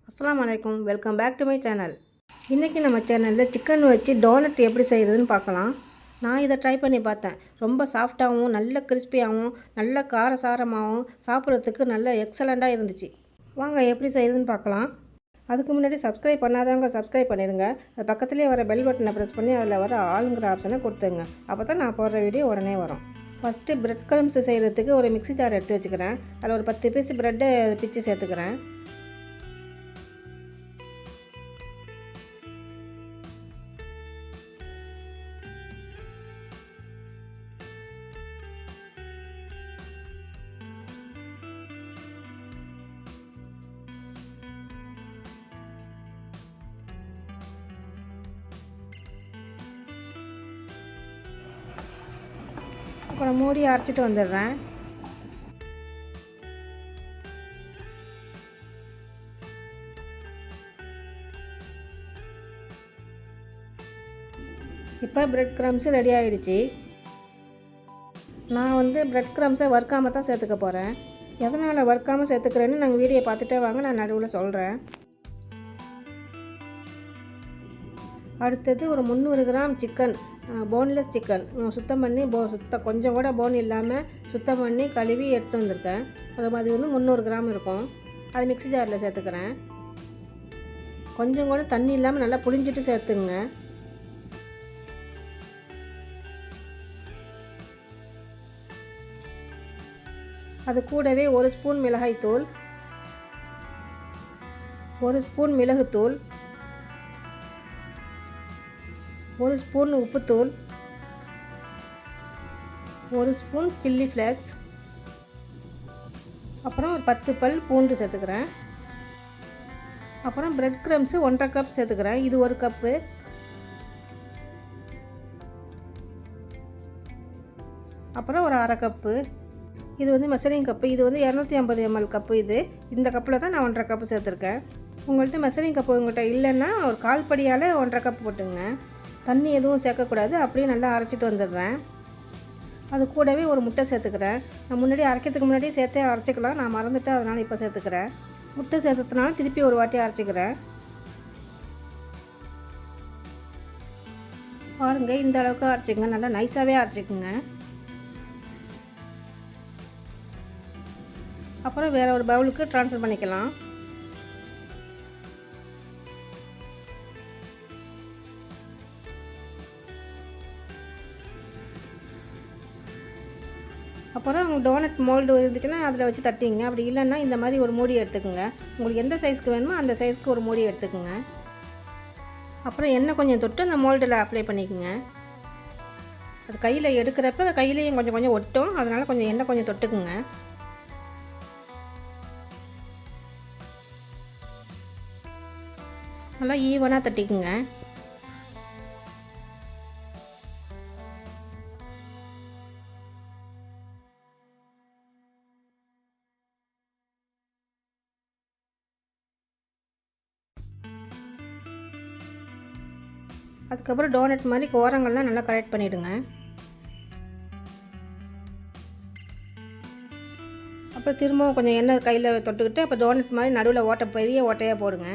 அஸ்ஸலாமு அலைக்கும். Welcome back to my channel. இன்றைக்கி நம்ம சேனலில் சிக்கன் வச்சு டோனட் எப்படி செய்கிறதுன்னு பார்க்கலாம். நான் இதை ட்ரை பண்ணி பார்த்தேன். ரொம்ப சாஃப்டாகவும் நல்ல கிறிஸ்பியாகவும் நல்ல காரசாரமாகவும் சாப்பிட்றதுக்கு நல்ல எக்ஸலண்ட்டாக இருந்துச்சு. வாங்க எப்படி செய்கிறதுன்னு பார்க்கலாம். அதுக்கு முன்னாடி சப்ஸ்கிரைப் பண்ணாதவங்க சப்ஸ்கிரைப் பண்ணிடுங்க. அது பக்கத்துலேயே வர பெல் பட்டனை ப்ரெஸ் பண்ணி அதில் வர ஆளுங்கிற ஆப்ஷனை கொடுத்துங்க. அப்போ தான் நான் போடுற வீடியோ உடனே வரும். ஃபஸ்ட்டு பிரெட் க்ரம்ஸ் செய்கிறதுக்கு ஒரு மிக்ஸி ஜார் எடுத்து வச்சுக்கிறேன். அதில் ஒரு 10 பீஸ் ப்ரெட்டை பிச்சு சேர்த்துக்கிறேன். அப்புறம் மூடி அரைச்சிட்டு வந்துடுறேன். இப்போ பிரெட் க்ரம்ஸ் ரெடி ஆகிடுச்சு. நான் பிரெட் க்ரம்ஸை வறுக்காமல் தான் சேர்த்துக்க போகிறேன். எதனால் வறுக்காமல் சேர்த்துக்கிறேன்னு நாங்கள் வீடியோ பார்த்துட்டே வாங்க, நான் நடுவில் சொல்கிறேன். அடுத்தது ஒரு 300 கிராம் சிக்கன், போன்லெஸ் சிக்கன் சுத்தம் பண்ணி கொஞ்சம் கூட போன் இல்லாமல் சுத்தம் பண்ணி கழுவி எடுத்து வந்திருக்கேன். அது 300 கிராம் இருக்கும். அது மிக்ஸி ஜாரில் சேர்த்துக்கிறேன். கொஞ்சம் கூட தண்ணி இல்லாமல் நல்லா புளிஞ்சிட்டு சேர்த்துங்க. அது கூடவே 1 ஸ்பூன் மிளகாய்த்தூள், 1 ஸ்பூன் மிளகுத்தூள், 1 ஸ்பூன் உப்புத்தூள், 1 ஸ்பூன் சில்லி ஃப்ளேக்ஸ், அப்புறம் ஒரு 10 பல் பூண்டு சேர்த்துக்கிறேன். அப்புறம் பிரெட் க்ரம்ஸு 1.5 கப் சேர்த்துக்கிறேன். இது 1 கப்பு. அப்புறம் ஒரு 1/2 கப்பு. இது மெஷரிங் கப்பு. இது 250 ml கப்பு. இந்த கப்பில் தான் நான் 1.5 கப்பு சேர்த்துருக்கேன். உங்கள்கிட்ட மெஷரிங் கப்பு உங்கள்கிட்ட இல்லைன்னா ஒரு 1/4 படியால் 1.5 கப்பு போட்டுங்க. தண்ணி எதுவும் சேர்க்கக்கூடாது. அப்படியே நல்லா அரைச்சிட்டு வந்துடுறேன். அது கூடவே ஒரு முட்டை சேர்த்துக்கிறேன். நான் முன்னாடி அரைக்கிறதுக்கு முன்னாடி சேர்த்தே அரைச்சிக்கலாம். நான் மறந்துட்டேன், அதனால் இப்போ சேர்த்துக்கிறேன். முட்டை சேர்த்ததுனால திருப்பி ஒரு வாட்டி அரைச்சிக்கிறேன். பாருங்கள், இந்த அளவுக்கு அரைச்சிக்கங்க. நல்லா நைஸாகவே அரைச்சிக்குங்க. அப்புறம் வேறு ஒரு பவுலுக்கு ட்ரான்ஸ்ஃபர் பண்ணிக்கலாம். அப்புறம் டோனட் மோல்டு இருந்துச்சுன்னா அதில் வச்சு தட்டிங்க. அப்படி இல்லைன்னா இந்த மாதிரி ஒரு மூடி எடுத்துக்கோங்க. உங்களுக்கு எந்த சைஸ்க்கு வேணுமோ அந்த சைஸ்க்கு ஒரு மூடி எடுத்துக்கோங்க. அப்புறம் எண்ணெய் கொஞ்சம் தொட்டு அந்த மோல்டில் அப்ளை பண்ணிக்கோங்க. அது கையில் எடுக்கிறப்ப கையிலையும் கொஞ்சம் கொஞ்சம் ஒட்டும். அதனால் கொஞ்சம் எண்ணெய் கொஞ்சம் தொட்டுக்குங்க. நல்லா ஈவனாக தட்டிக்குங்க. அதுக்கப்புறம் டோனட் மாதிரி ஓரங்கள்லாம் நல்லா கரெக்ட் பண்ணிவிடுங்க. அப்புறம் திரும்பவும் கொஞ்சம் எண்ணெய் கையில் தொட்டுக்கிட்டு அப்போ டோனட் மாதிரி நடுவில் பெரிய ஓட்டையாக போடுங்க.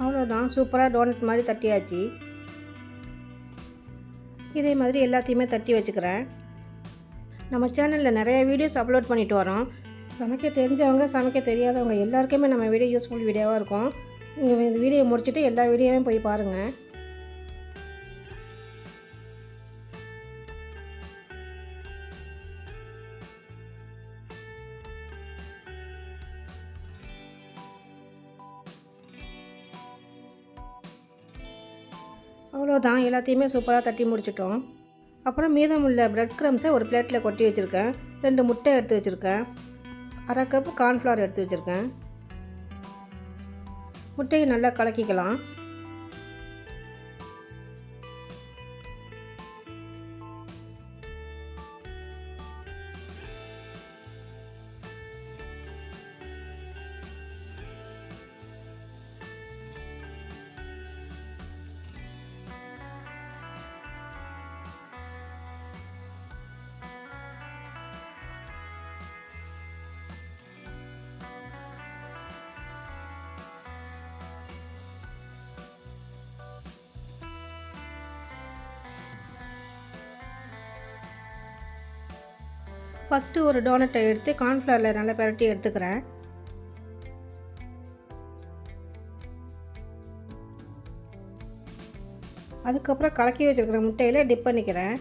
அவ்வளோதான், சூப்பராக டோனட் மாதிரி தட்டியாச்சு. இதே மாதிரி எல்லாத்தையுமே தட்டி வச்சுக்கிறேன். நம்ம சேனலில் நிறைய வீடியோஸ் அப்லோட் பண்ணிட்டு வரோம். சமைக்க தெரிஞ்சவங்க சமைக்க தெரியாதவங்க எல்லாருக்குமே நம்ம வீடியோ யூஸ்ஃபுல் வீடியோவாக இருக்கும். நீங்கள் இந்த வீடியோ முடிச்சுட்டு எல்லா வீடியோவையும் போய் பாருங்கள். அவ்வளோதான், எல்லாத்தையுமே சூப்பராக தட்டி முடிச்சிட்டோம். அப்புறம் மீதமுள்ள பிரெட் க்ரம்ஸை ஒரு பிளேட்டில் கொட்டி வச்சுருக்கேன். 2 முட்டை எடுத்து வச்சுருக்கேன். 1/2 கப்பு கார்ன்ஃப்ளவர் எடுத்து வச்சுருக்கேன். முட்டையை நல்லா கலக்கிக்கலாம். ஃபஸ்ட்டு ஒரு டோனட்டை எடுத்து கார்ன்ஃப்ளவரில் நல்லா பிரட்டி எடுத்துக்கிறேன். அதுக்கப்புறம் கலக்கி வச்சுருக்கிற முட்டையில் டிப் பண்ணிக்கிறேன்.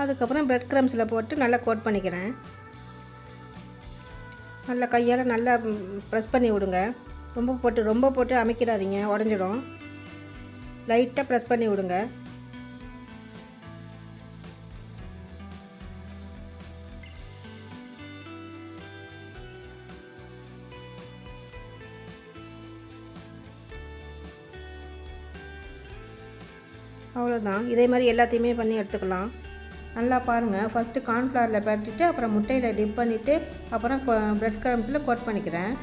அதுக்கப்புறம் பிரெட் க்ரம்ஸில் போட்டு நல்லா கோட் பண்ணிக்கிறேன். நல்லா கையால் நல்லா ப்ரெஸ் பண்ணி விடுங்க. ரொம்ப போட்டு அமைக்கிறாதீங்க, உடஞ்சிடும். லைட்டாக ப்ரெஸ் பண்ணி விடுங்க. அவ்வளோதான். இதே மாதிரி எல்லாத்தையுமே பண்ணி எடுத்துக்கலாம். நல்லா பாருங்கள். ஃபஸ்ட்டு கார்ன்ஃப்ளவரில் பரட்டிட்டு அப்புறம் முட்டையில் டிப் பண்ணிவிட்டு அப்புறம் பிரெட் க்ரம்ஸில் கோட் பண்ணிக்கிறேன்.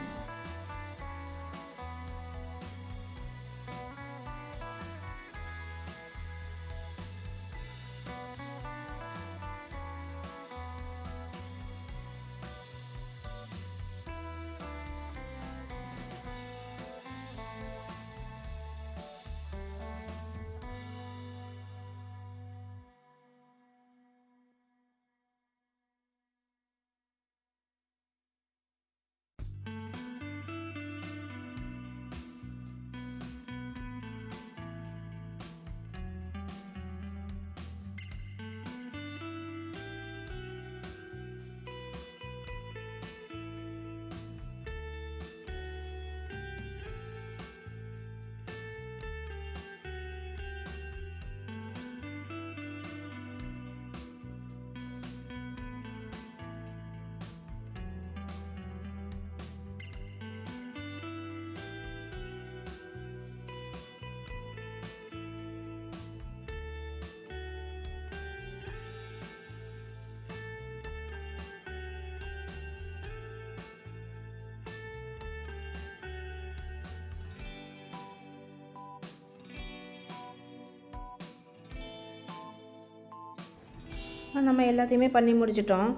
நம்ம எல்லாத்தையுமே பண்ணி முடிச்சிட்டோம்.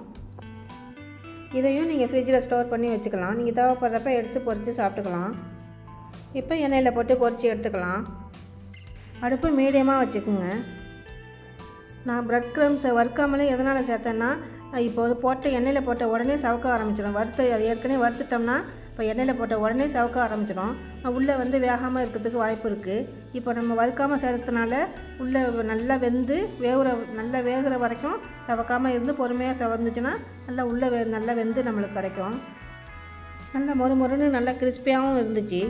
இதையும் நீங்கள் ஃப்ரிட்ஜில் ஸ்டோர் பண்ணி வச்சுக்கலாம். நீங்கள் தேவைப்படுறப்ப எடுத்து பொரித்து சாப்பிட்டுக்கலாம். இப்போ எண்ணெயில் போட்டு பொரித்து எடுத்துக்கலாம். அடுப்பு மீடியமாக வச்சுக்கோங்க. நான் பிரெட் க்ரம்ஸை வறுக்காமலே எதனால் சேர்த்தேன்னா, இப்போது போட்டு எண்ணெயில் போட்ட உடனே சவக்க ஆரம்பிச்சிடும். அது ஏற்கனவே வறுத்துட்டோம்னா இப்போ எண்ணெயில் போட்ட உடனே சவக்க ஆரம்பிச்சிடும். உள்ளே வேகாமல் இருக்கிறதுக்கு வாய்ப்பு இருக்குது. இப்போ நம்ம வறுக்காமல் சேர்த்தனால உள்ளே நல்லா வெந்து நல்லா வேகிற வரைக்கும் சவக்காமல் இருந்து பொறுமையாக செவந்துச்சுன்னா நல்லா உள்ளே நல்லா வெந்து நம்மளுக்கு கிடைக்கும். நல்லா மொறுமொறுன்னு நல்லா கிறிஸ்பியாகவும் இருந்துச்சு.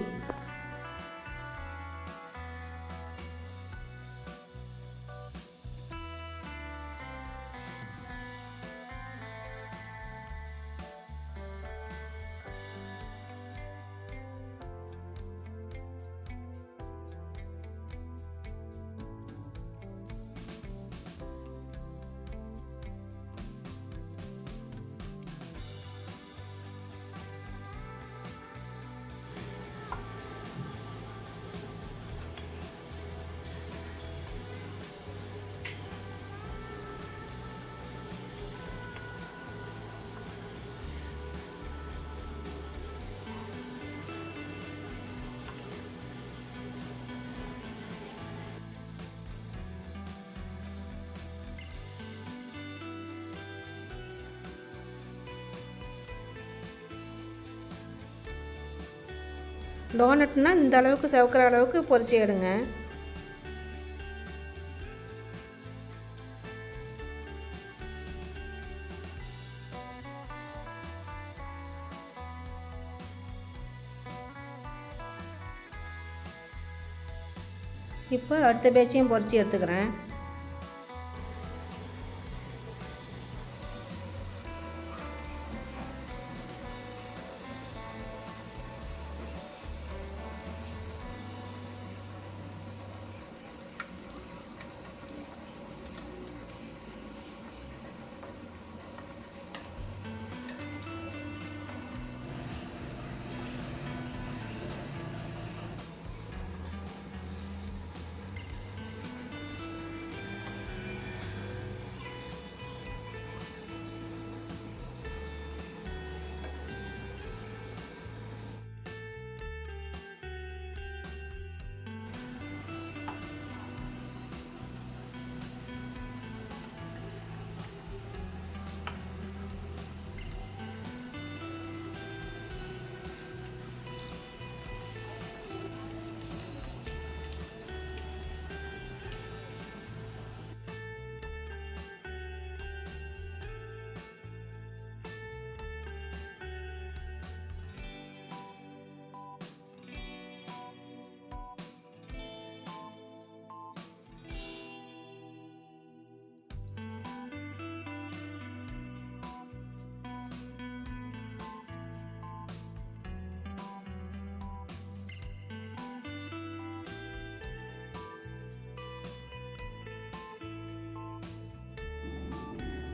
டோனட்னா இந்த அளவுக்கு செவக்கிற அளவுக்கு பொரிச்சு எடுங்க. இப்போ அடுத்த பேட்சையும் பொரிச்சு எடுத்துக்கிறேன்.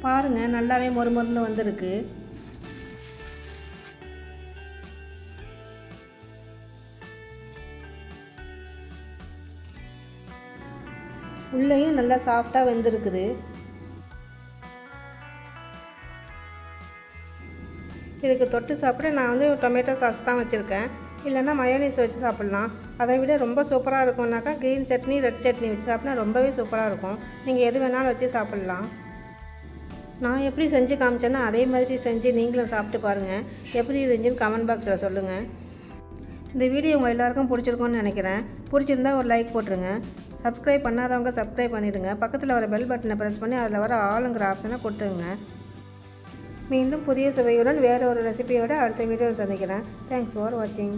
பாருங்கள் நல்லாவே மொறுமொறுன்னு வந்திருக்கு. உள்ளேயும் நல்லா சாஃப்டாக வெந்திருக்குது. இதுக்கு தொட்டு சாப்பிட நான் வந்து டொமேட்டோ சாஸ் தான் வச்சுருக்கேன். இல்லைன்னா மயோனீஸ் வச்சு சாப்பிட்லாம். அதை விட ரொம்ப சூப்பராக இருக்கும்னாக்கா க்ரீன் சட்னி, ரெட் சட்னி வச்சு சாப்பிட்டா ரொம்பவே சூப்பராக இருக்கும். நீங்கள் எது வேணாலும் வச்சு சாப்பிட்லாம். நான் எப்படி செஞ்சு காமிச்சேன்னா அதே மாதிரி செஞ்சு நீங்களும் சாப்பிட்டு பாருங்கள். எப்படி இருந்துச்சுன்னு கமெண்ட் பாக்ஸில் சொல்லுங்கள். இந்த வீடியோ உங்கள் எல்லாருக்கும் பிடிச்சிருக்கும்னு நினைக்கிறேன். பிடிச்சிருந்தா ஒரு லைக் போட்டுருங்க. சப்ஸ்கிரைப் பண்ணாதவங்க சப்ஸ்கிரைப் பண்ணிவிடுங்க. பக்கத்தில் வர பெல் பட்டனை ப்ரெஸ் பண்ணி அதில் வர ஆளுங்கிற ஆப்ஷனை கொடுத்துருங்க. மீண்டும் புதிய சுவையுடன் வேறு ஒரு ரெசிபியோடு அடுத்த வீடியோவில் சந்திக்கிறேன். தேங்க்ஸ் ஃபார் வாட்சிங்.